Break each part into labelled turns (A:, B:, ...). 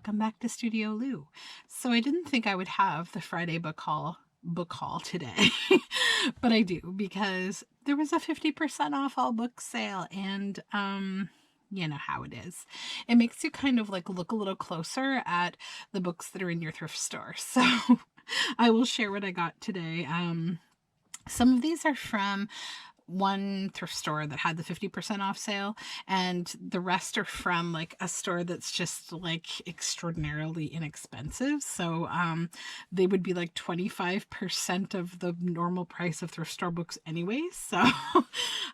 A: welcome back to Studioloo. So I didn't think I would have the Friday book haul today, but I do because there was a 50% off all books sale, and you know how it is. It makes you kind of like look a little closer at the books that are in your thrift store. So I will share what I got today. Some of these are from one thrift store that had the 50% off sale, and the rest are from like a store that's just like extraordinarily inexpensive. So they would be like 25% of the normal price of thrift store books anyway. So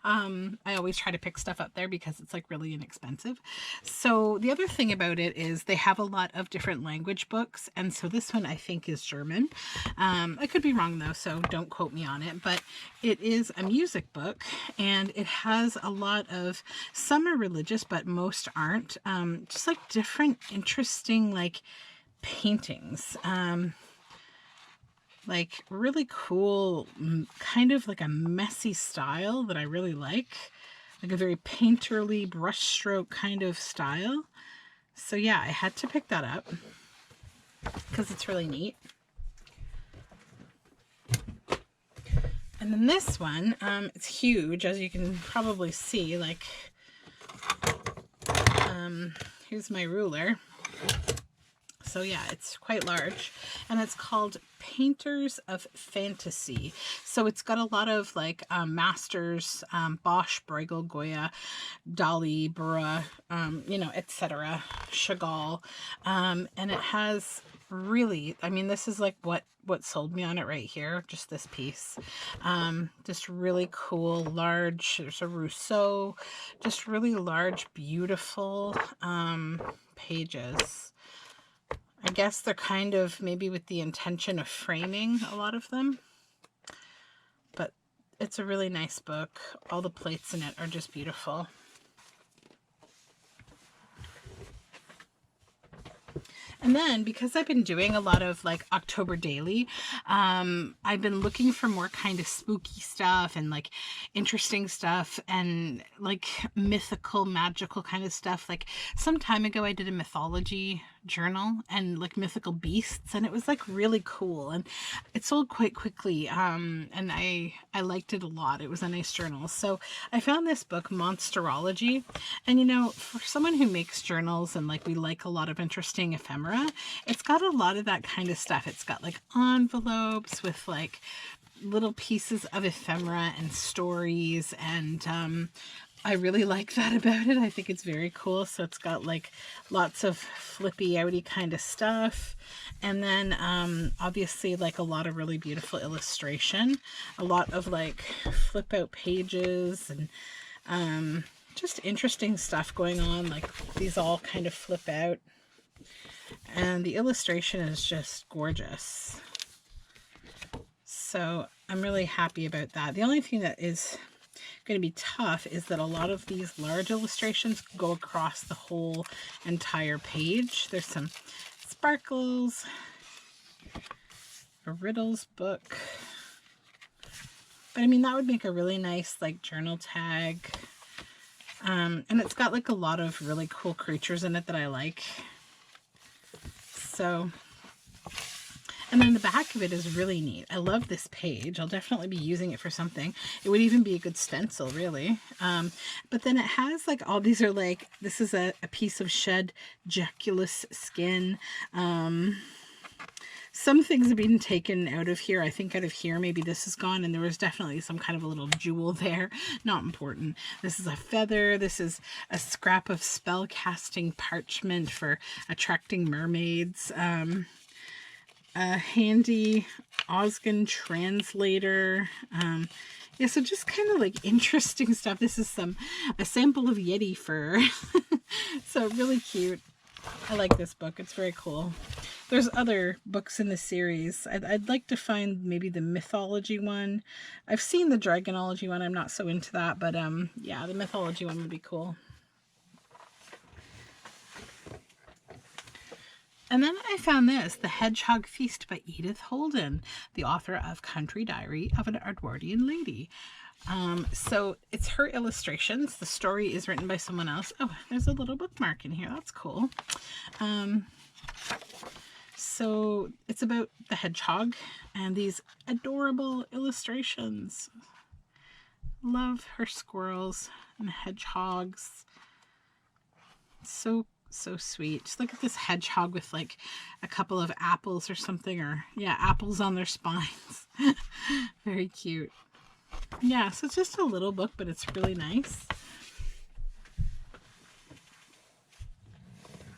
A: I always try to pick stuff up there because it's like really inexpensive. So the other thing about it is they have a lot of different language books, and so this one I think is German. I could be wrong though, so don't quote me on it, but it is a music book. And it has a lot of, some are religious, but most aren't. Just like different interesting like paintings. Like really cool, kind of like a messy style that I really like a very painterly brushstroke kind of style. So yeah, I had to pick that up because it's really neat. And then this one, it's huge, as you can probably see. Like, here's my ruler. So yeah, it's quite large, and it's called Painters of Fantasy. So it's got a lot of like masters, Bosch, Bruegel, Goya, Dali, Bura, you know, etc., Chagall, and it has really, I mean, this is like what sold me on it right here, just this piece. Just really cool, large, there's a Rousseau, just really large, beautiful pages. I guess they're kind of maybe with the intention of framing a lot of them, but it's a really nice book. All the plates in it are just beautiful. And then because I've been doing a lot of like October daily, I've been looking for more kind of spooky stuff and like interesting stuff and like mythical, magical kind of stuff. Like some time ago, I did a mythology journal and like mythical beasts, and it was like really cool, and it sold quite quickly, and I liked it a lot. It was a nice journal. So I found this book, Monsterology, and you know, for someone who makes journals and like we like a lot of interesting ephemera, it's got a lot of that kind of stuff. It's got like envelopes with like little pieces of ephemera and stories, and I really like that about it. I think it's very cool. So it's got like lots of flippy outy kind of stuff. And then obviously like a lot of really beautiful illustration, a lot of like flip out pages, and just interesting stuff going on. Like these all kind of flip out. And the illustration is just gorgeous. So I'm really happy about that. The only thing that is going to be tough is that a lot of these large illustrations go across the whole entire page. There's some sparkles, a riddles book, but I mean that would make a really nice like journal tag, and it's got like a lot of really cool creatures in it that I like. So, and then the back of it is really neat. I love this page. I'll definitely be using it for something. It would even be a good stencil, really. But then it has like all these are like, this is a piece of shed jaculus skin. Some things have been taken out of here. I think out of here, maybe this is gone, and there was definitely some kind of a little jewel there. Not important. This is a feather. This is a scrap of spell casting parchment for attracting mermaids. A handy Osgan translator. Yeah, so just kind of like interesting stuff. This is a sample of Yeti fur. So really cute. I like this book. It's very cool. There's other books in the series. I'd like to find maybe the mythology one. I've seen the dragonology one. I'm not so into that, but yeah, the mythology one would be cool. And then I found this, The Hedgehog Feast by Edith Holden, the author of Country Diary of an Edwardian Lady. So it's her illustrations. The story is written by someone else. Oh, there's a little bookmark in here. That's cool. So it's about the hedgehog and these adorable illustrations. Love her squirrels and hedgehogs. So sweet. Just look at this hedgehog with like a couple of apples or something, or yeah, apples on their spines. Very cute. Yeah, so it's just a little book, but it's really nice.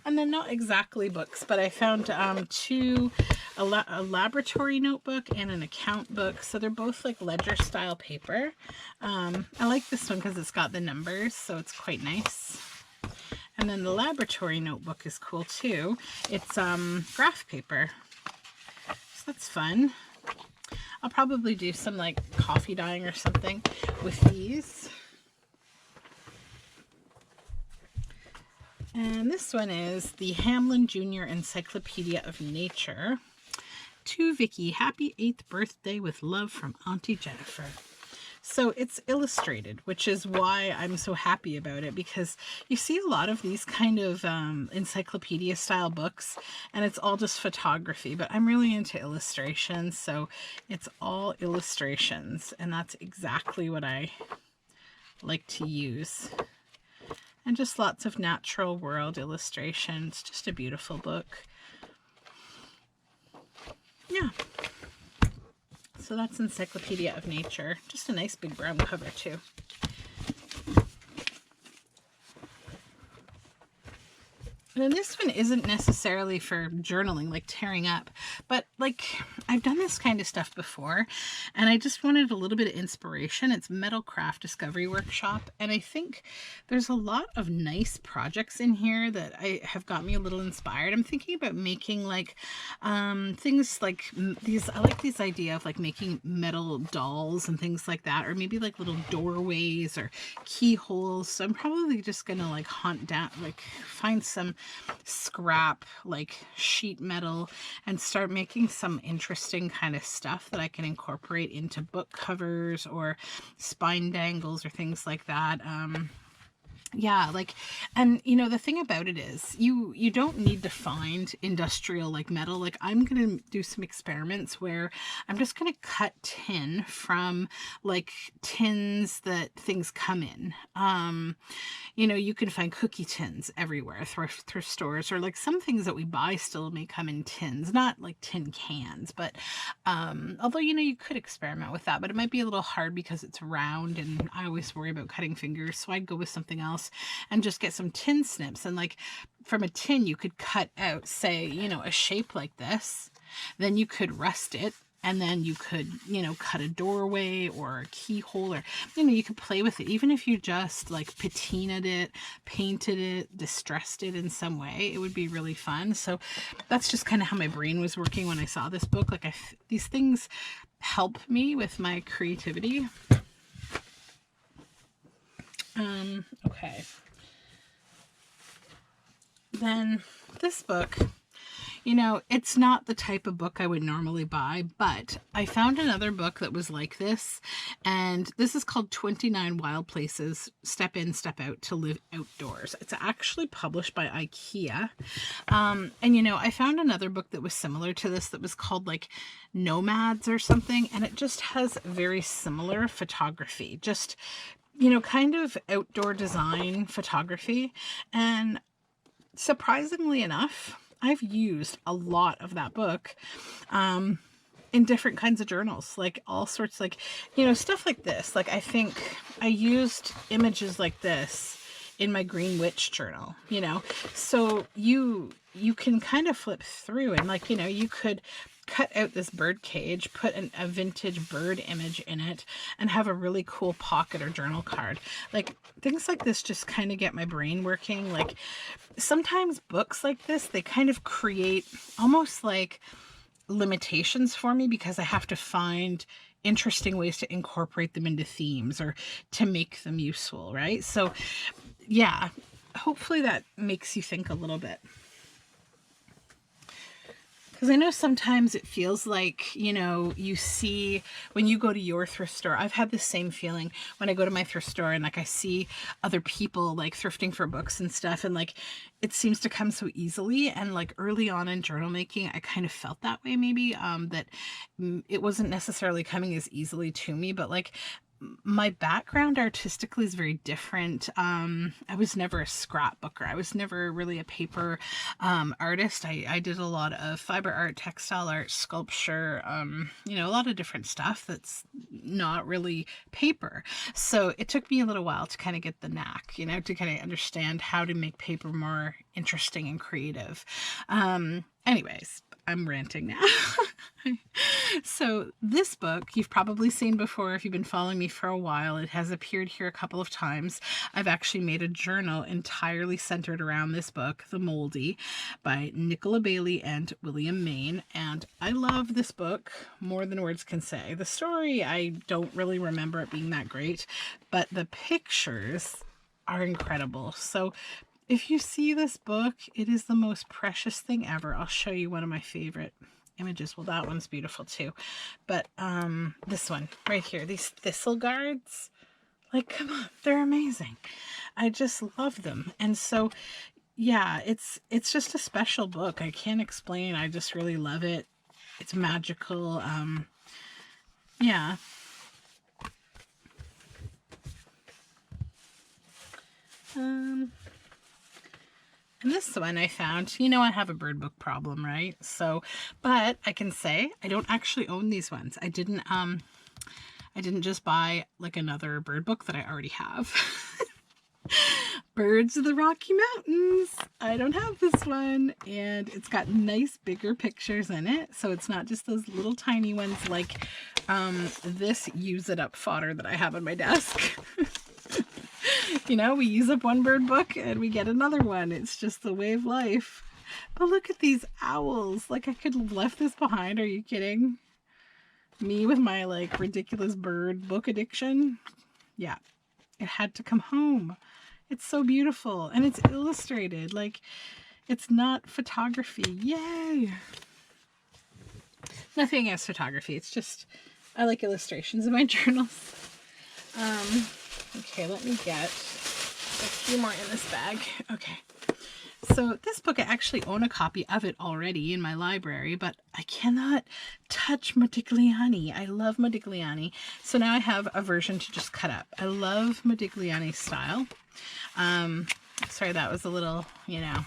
A: And then not exactly books, but I found two, a laboratory notebook and an account book. So they're both like ledger style paper. I like this one because it's got the numbers, so it's quite nice. And then the laboratory notebook is cool too. It's graph paper, so that's fun. I'll probably do some like coffee dyeing or something with these. And this one is the Hamlin Jr. Encyclopedia of Nature. To Vicky, happy 8th birthday with love from Auntie Jennifer. So it's illustrated, which is why I'm so happy about it, because you see a lot of these kind of encyclopedia style books and it's all just photography, but I'm really into illustrations, so it's all illustrations, and that's exactly what I like to use. And just lots of natural world illustrations. Just a beautiful book. Yeah. So that's Encyclopedia of Nature. Just a nice big brown cover too. And this one isn't necessarily for journaling, like tearing up, but like I've done this kind of stuff before and I just wanted a little bit of inspiration. It's Metal Craft Discovery Workshop, and I think there's a lot of nice projects in here that have got me a little inspired. I'm thinking about making like things like these. I like this idea of like making metal dolls and things like that, or maybe like little doorways or keyholes. So I'm probably just gonna like hunt down, like find some scrap like sheet metal and start making some interesting kind of stuff that I can incorporate into book covers or spine dangles or things like that. Yeah, like, and you know, the thing about it is you don't need to find industrial like metal. Like I'm going to do some experiments where I'm just going to cut tin from like tins that things come in. You know, you can find cookie tins everywhere, thrift stores, or like some things that we buy still may come in tins, not like tin cans, but although, you know, you could experiment with that, but it might be a little hard because it's round and I always worry about cutting fingers. So I'd go with something else and just get some tin snips, and like from a tin you could cut out, say, you know, a shape like this, then you could rust it, and then you could, you know, cut a doorway or a keyhole, or, you know, you could play with it. Even if you just like patinaed it, painted it, distressed it in some way, it would be really fun. So that's just kind of how my brain was working when I saw this book. Like these things help me with my creativity. Okay. Then this book, you know, it's not the type of book I would normally buy, but I found another book that was like this, and this is called 29 Wild Places, Step In, Step Out to Live Outdoors. It's actually published by IKEA. And, you know, I found another book that was similar to this that was called like Nomads or something, and it just has very similar photography, just, you know, kind of outdoor design photography. And surprisingly enough, I've used a lot of that book in different kinds of journals, like all sorts, like, you know, stuff like this. Like I think I used images like this in my Green Witch journal, you know, so you can kind of flip through and, like, you know, you could cut out this bird cage, put a vintage bird image in it, and have a really cool pocket or journal card. Like things like this just kind of get my brain working. Like sometimes books like this, they kind of create almost like limitations for me because I have to find interesting ways to incorporate them into themes or to make them useful, right? So yeah, hopefully that makes you think a little bit. Because I know sometimes it feels like, you know, you see when you go to your thrift store, I've had the same feeling when I go to my thrift store and like I see other people like thrifting for books and stuff, and like it seems to come so easily. And like early on in journal making, I kind of felt that way maybe, that it wasn't necessarily coming as easily to me, but like my background artistically is very different. I was never a scrapbooker. I was never really a paper artist. I did a lot of fiber art, textile art, sculpture, you know, a lot of different stuff that's not really paper. So it took me a little while to kind of get the knack, you know, to kind of understand how to make paper more interesting and creative. Anyways, I'm ranting now. So this book you've probably seen before if you've been following me for a while. It has appeared here a couple of times. I've actually made a journal entirely centered around this book, The Moldy, by Nicola Bailey and William Main. And I love this book more than words can say. The story, I don't really remember it being that great, but the pictures are incredible. So if you see this book, it is the most precious thing ever. I'll show you one of my favorite images. Well, that one's beautiful too. But this one right here, these thistle guards, like, come on, they're amazing. I just love them. And so, yeah, it's just a special book. I can't explain. I just really love it. It's magical. Yeah. And this one I found, you know, I have a bird book problem, right? So, but I can say I don't actually own these ones. I didn't just buy like another bird book that I already have. Birds of the Rocky Mountains. I don't have this one, and it's got nice bigger pictures in it. So it's not just those little tiny ones like this use it up fodder that I have on my desk. You know, we use up one bird book and we get another one. It's just the way of life. But look at these owls. Like, I could have left this behind. Are you kidding? Me with my, like, ridiculous bird book addiction. Yeah, it had to come home. It's so beautiful. And it's illustrated. Like, it's not photography. Yay! Nothing against photography. It's just, I like illustrations in my journals. Okay, let me get a few more in this bag. Okay. So this book, I actually own a copy of it already in my library, but I cannot touch Modigliani. I love Modigliani. So now I have a version to just cut up. I love Modigliani's style. Sorry, that was a little, you know,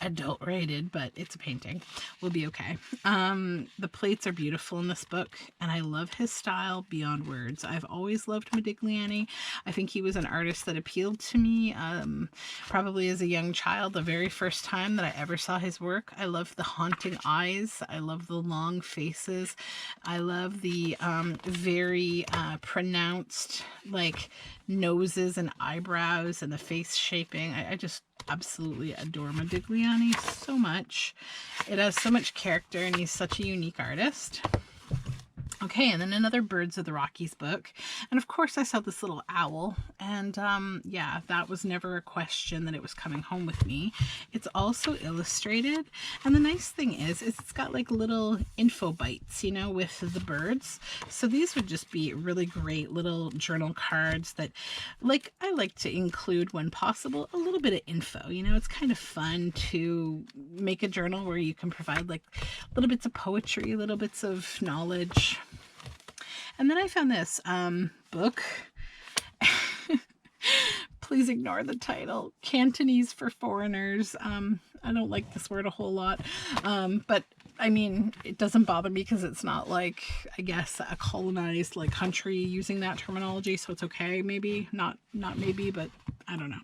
A: adult rated, but it's a painting. We'll be okay. The plates are beautiful in this book, and I love his style beyond words. I've always loved Modigliani. I think he was an artist that appealed to me probably as a young child, the very first time that I ever saw his work. I love the haunting eyes. I love the long faces. I love the very pronounced like noses and eyebrows and the face shaping. I just absolutely adore Modigliani so much. It has so much character, and he's such a unique artist. Okay, and then another Birds of the Rockies book. And of course I saw this little owl, and yeah, that was never a question that it was coming home with me. It's also illustrated, and the nice thing is it's got like little info bites, you know, with the birds. So these would just be really great little journal cards that, like, I like to include when possible a little bit of info. You know, it's kind of fun to make a journal where you can provide like little bits of poetry, little bits of knowledge. And then I found this book. Please ignore the title. Cantonese for Foreigners. I don't like this word a whole lot. But I mean, it doesn't bother me because it's not like, I guess, a colonized like country using that terminology. So it's okay. Maybe not maybe, but I don't know.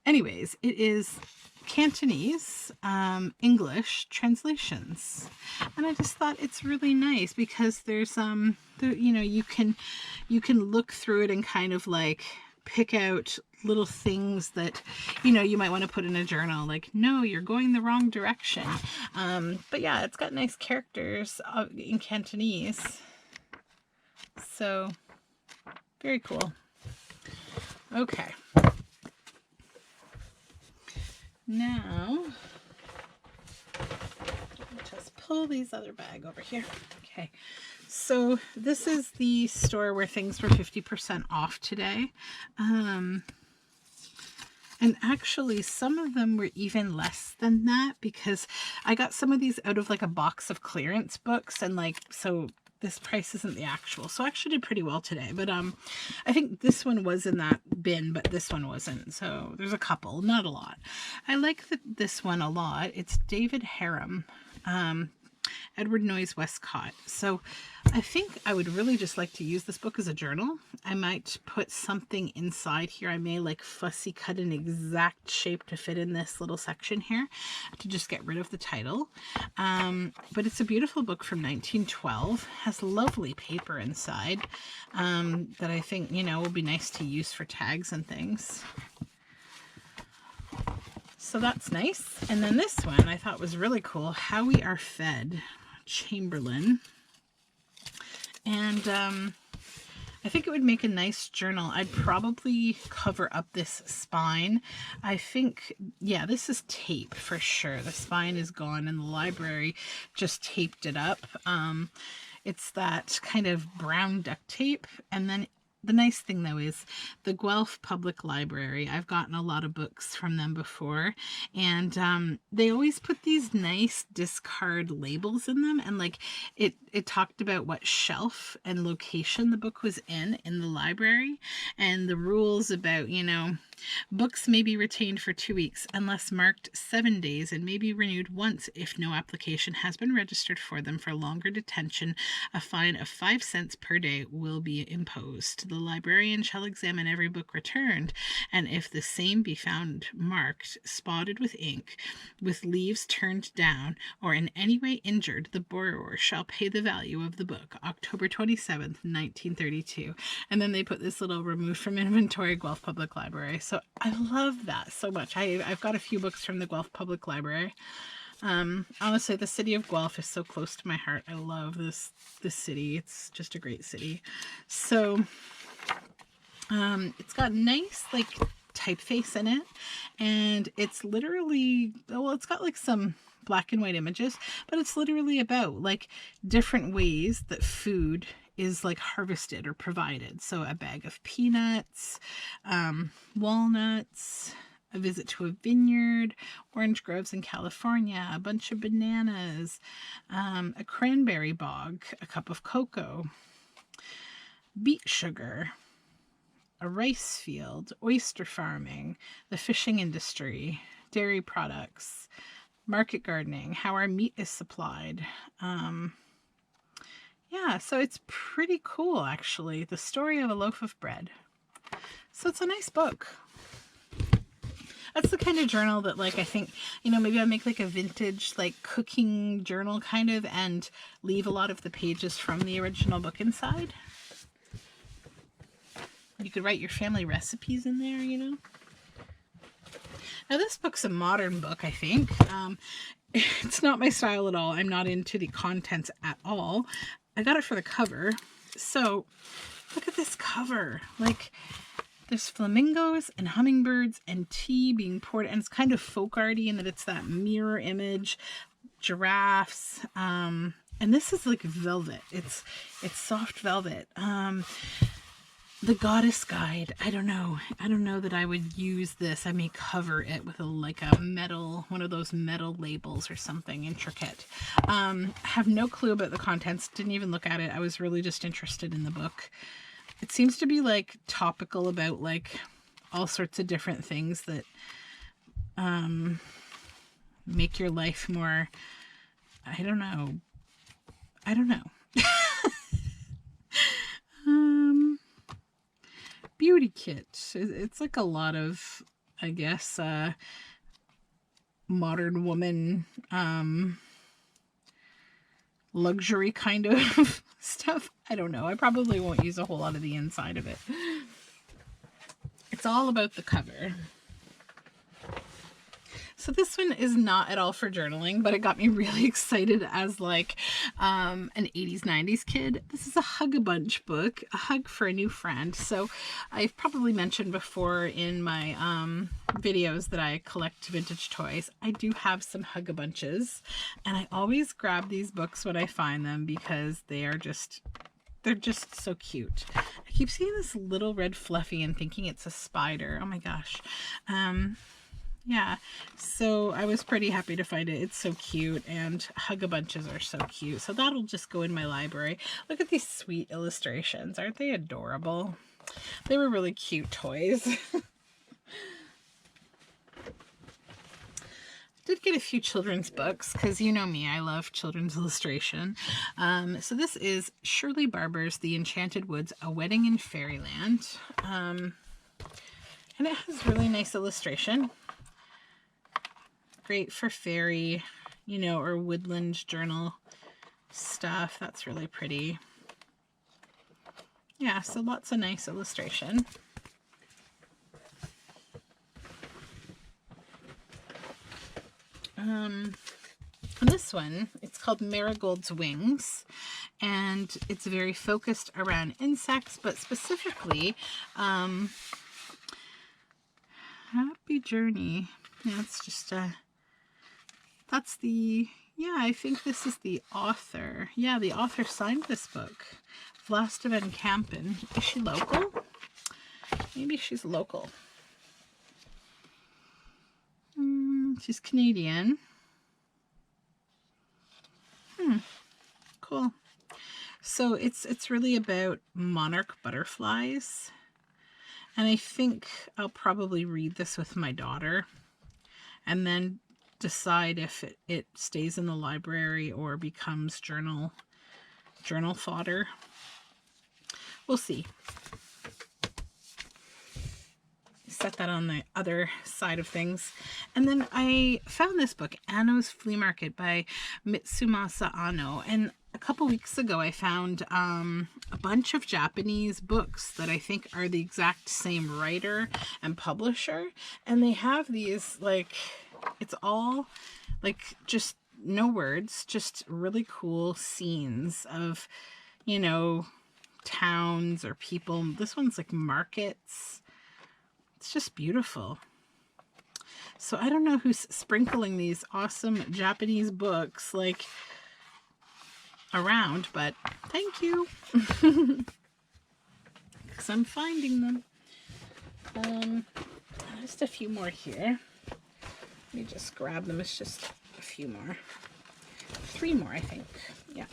A: Anyways, it is Cantonese, English translations, and I just thought it's really nice because there's you know, you can look through it and kind of like pick out little things that, you know, you might want to put in a journal, like, no, you're going the wrong direction. But yeah, it's got nice characters in Cantonese, so very cool. Okay. Now, just pull these other bag over here. Okay. So this is the store where things were 50% off today. And actually some of them were even less than that because I got some of these out of like a box of clearance books, and like, so this price isn't the actual. So I actually did pretty well today, but I think this one was in that bin, but this one wasn't. So there's a couple, not a lot. I like this one a lot. It's David Harum. Edward Noyes Westcott. So I think I would really just like to use this book as a journal. I might put something inside here. I may like fussy cut an exact shape to fit in this little section here to just get rid of the title. But it's a beautiful book from 1912. Has lovely paper inside that I think, you know, will be nice to use for tags and things. So that's nice. And then this one I thought was really cool. How We Are Fed, Chamberlain. And I think it would make a nice journal. I'd probably cover up this spine. I think, yeah, this is tape for sure. The spine is gone and the library just taped it up. It's that kind of brown duct tape. And then the nice thing though is the Guelph Public Library. I've gotten a lot of books from them before, and they always put these nice discard labels in them, and like it talked about what shelf and location the book was in the library, and the rules about, you know, books may be retained for 2 weeks unless marked 7 days and may be renewed once if no application has been registered for them. For longer detention, a fine of 5 cents per day will be imposed. The librarian shall examine every book returned, and if the same be found marked, spotted with ink, with leaves turned down, or in any way injured, the borrower shall pay the value of the book. October 27th, 1932. And then they put this little removed from inventory, Guelph Public Library. So I love that so much. I've got a few books from the Guelph Public Library. Honestly, the city of Guelph is so close to my heart. I love this city. It's just a great city. So it's got nice like typeface in it, and it's literally, well, it's got like some black and white images, but it's literally about like different ways that food is like harvested or provided. So a bag of peanuts, walnuts, a visit to a vineyard, orange groves in California, a bunch of bananas, a cranberry bog, a cup of cocoa, beet sugar, a rice field, oyster farming, the fishing industry, dairy products, market gardening, how our meat is supplied. Yeah, so it's pretty cool, actually. The story of a loaf of bread. So it's a nice book. That's the kind of journal that, like, I think, you know, maybe I'll make like a vintage, like, cooking journal kind of, and leave a lot of the pages from the original book inside. You could write your family recipes in there, you know. Now this book's a modern book, I think. It's not my style at all. I'm not into the contents at all. I got it for the cover. So look at this cover. Like, there's flamingos and hummingbirds and tea being poured, and it's kind of folk arty in that it's that mirror image, giraffes, and this is like velvet. It's soft velvet. The Goddess Guide. I don't know that I would use this. I may cover it with a metal, one of those metal labels or something intricate. Have no clue about the contents. Didn't even look at it. I was really just interested in the book. It seems to be like topical about like all sorts of different things that make your life more, I don't know. Beauty kit. It's like a lot of, I guess, modern woman luxury kind of stuff. I don't know. I probably won't use a whole lot of the inside of it. It's all about the cover. So this one is not at all for journaling, but it got me really excited as like an 80s, 90s kid. This is a Hug-a-Bunch book, A Hug for a New Friend. So I've probably mentioned before in my videos that I collect vintage toys. I do have some Hug-a-Bunches, and I always grab these books when I find them because they're just so cute. I keep seeing this little red fluffy and thinking it's a spider. Oh my gosh. Yeah, so I was pretty happy to find it. It's so cute, and Hug-a-Bunches are so cute. So that'll just go in my library. Look at these sweet illustrations. Aren't they adorable? They were really cute toys. Did get a few children's books because you know me, I love children's illustration. So this is Shirley Barber's The Enchanted Woods, A Wedding in Fairyland. And it has really nice illustration. Great for fairy, you know, or woodland journal stuff. That's really pretty. Yeah, so lots of nice illustration. This one, it's called Marigolds Wings, and it's very focused around insects, but specifically Happy Journey. Yeah, it's just that's the, yeah, I think this is the author. Yeah, the author signed this book. Vlasta van Kampen. Is she local? Maybe she's local. She's Canadian. Cool. So it's really about monarch butterflies. And I think I'll probably read this with my daughter and then decide if it stays in the library or becomes journal fodder. We'll see. Set that on the other side of things. And then I found this book, Anno's Flea Market by Mitsumasa Anno. And a couple weeks ago I found a bunch of Japanese books that I think are the exact same writer and publisher. And they have these, like, it's all like just no words, just really cool scenes of, you know, towns or people. This one's like markets. It's just beautiful. So I don't know who's sprinkling these awesome Japanese books like around, but thank you. Because I'm finding them. Just a few more here. Let me just grab them. It's just a few more. 3 more, I think. Yeah.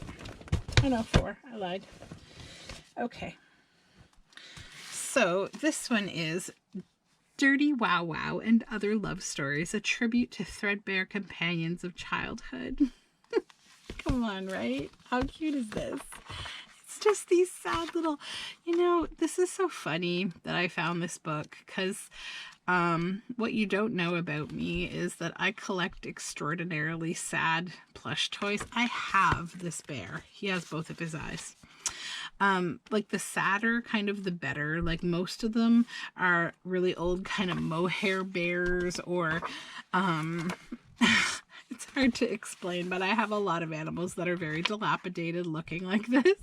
A: Oh no, 4. I lied. Okay. So this one is Dirty Wow Wow and Other Love Stories, a tribute to threadbare companions of childhood. Come on, right? How cute is this? It's just these sad little, you know, this is so funny that I found this book because what you don't know about me is that I collect extraordinarily sad plush toys. I have this bear. He has both of his eyes. Like the sadder, kind of the better. Like most of them are really old kind of mohair bears or it's hard to explain, but I have a lot of animals that are very dilapidated looking like this.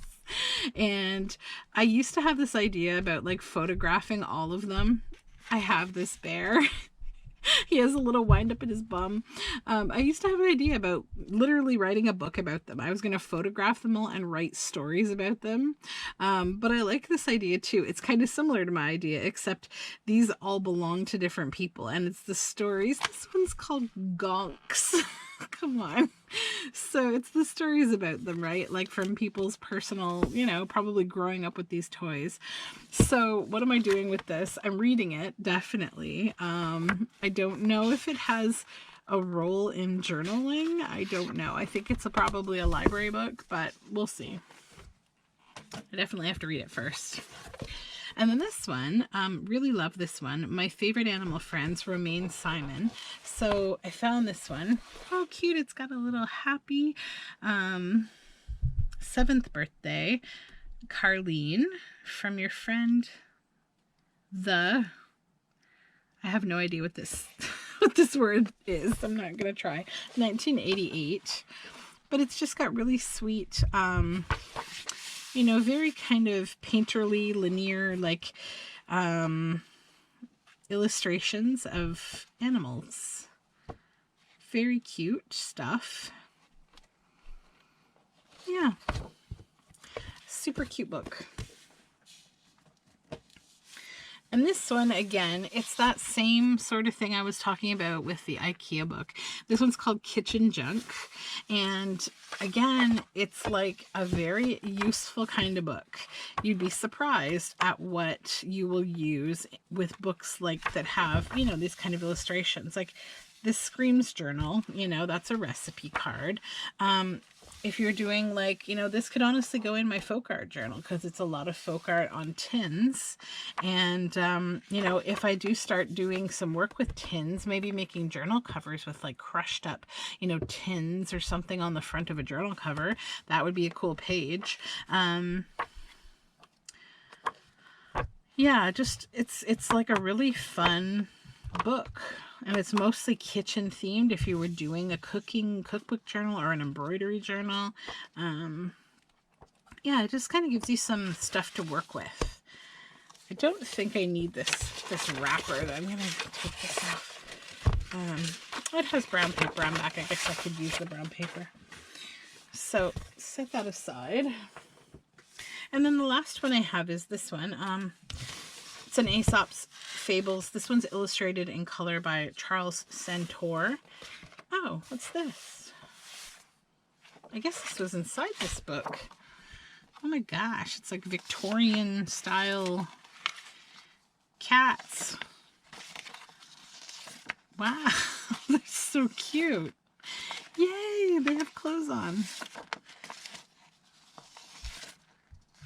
A: And I used to have this idea about like photographing all of them. I have this bear. He has a little wind up in his bum. I used to have an idea about literally writing a book about them. I was going to photograph them all and write stories about them. But I like this idea too. It's kind of similar to my idea, except these all belong to different people. And it's the stories. This one's called Gonks. Come on. So it's the stories about them, right? Like from people's personal, you know, probably growing up with these toys. So what am I doing with this? I'm reading it, definitely. I don't know if it has a role in journaling. I don't know. I think it's probably a library book, but we'll see. I definitely have to read it first. And then this one, really love this one. My Favorite Animal Friends, Romaine Simon. So I found this one. Oh, cute. It's got a little happy 7th birthday, Carlene, from your friend, I have no idea what this what this word is. I'm not going to try. 1988. But it's just got really sweet, you know, very kind of painterly, linear, like, illustrations of animals. Very cute stuff. Yeah. Super cute book. And this one, again, it's that same sort of thing I was talking about with the IKEA book. This one's called Kitchen Junk. And again, it's like a very useful kind of book. You'd be surprised at what you will use with books like that have, you know, these kind of illustrations. Like this Screams journal, you know, that's a recipe card. If you're doing like, you know, this could honestly go in my folk art journal because it's a lot of folk art on tins. And, you know, if I do start doing some work with tins, maybe making journal covers with like crushed up, you know, tins or something on the front of a journal cover, that would be a cool page. Yeah, just, it's like a really fun book. And it's mostly kitchen themed if you were doing a cookbook journal or an embroidery journal. Yeah, it just kind of gives you some stuff to work with. I don't think I need this wrapper. I'm going to take this off. It has brown paper on back. I guess I could use the brown paper. So set that aside. And then the last one I have is this one. It's an Aesop's Fables. This one's illustrated in color by Charles Centaur. Oh, what's this? I guess this was inside this book. Oh my gosh, it's like Victorian style cats. Wow, they're so cute. Yay, they have clothes on.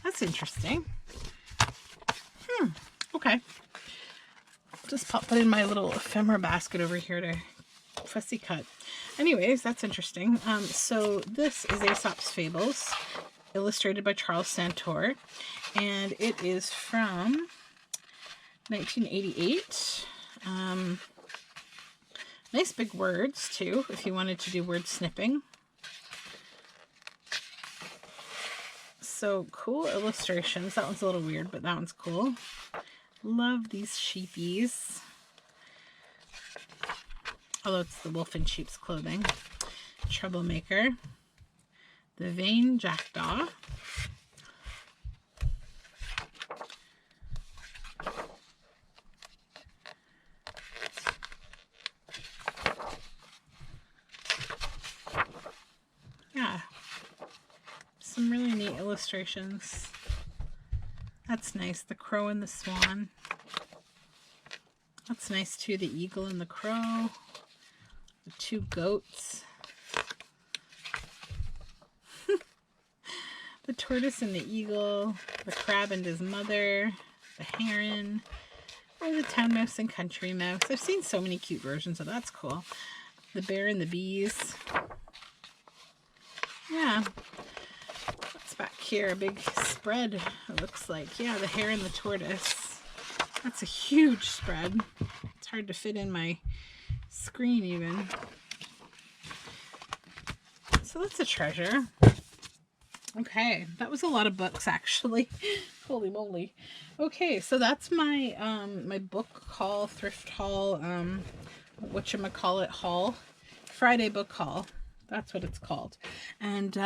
A: That's interesting. Okay. Just pop that in my little ephemera basket over here to fussy cut. Anyways, that's interesting. So this is Aesop's Fables, illustrated by Charles Centaur, and it is from 1988. Nice big words too, if you wanted to do word snipping. So cool illustrations. That one's a little weird, but that one's cool. Love these sheepies. Although it's the wolf in sheep's clothing. Troublemaker. The vain jackdaw. Yeah. Some really neat illustrations. That's nice. The crow and the swan. That's nice too. The eagle and the crow. The two goats. The tortoise and the eagle. The crab and his mother. The heron. Or the town mouse and country mouse. I've seen so many cute versions of that. That's cool. The bear and the bees. Yeah. Back here, a big spread, it looks like. Yeah, the hare and the tortoise. That's a huge spread. It's hard to fit in my screen even. So that's a treasure. Okay, that was a lot of books actually. Holy moly. Okay, so that's my my book haul, thrift haul, whatchamacallit haul. Friday book haul. That's what it's called. And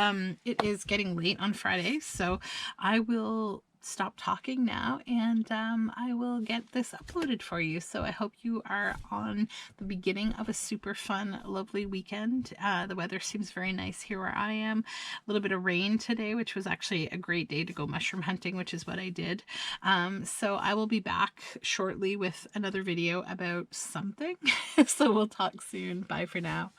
A: it is getting late on Friday, so I will stop talking now and I will get this uploaded for you. So I hope you are on the beginning of a super fun, lovely weekend. The weather seems very nice here where I am. A little bit of rain today, which was actually a great day to go mushroom hunting, which is what I did. So I will be back shortly with another video about something. So we'll talk soon. Bye for now.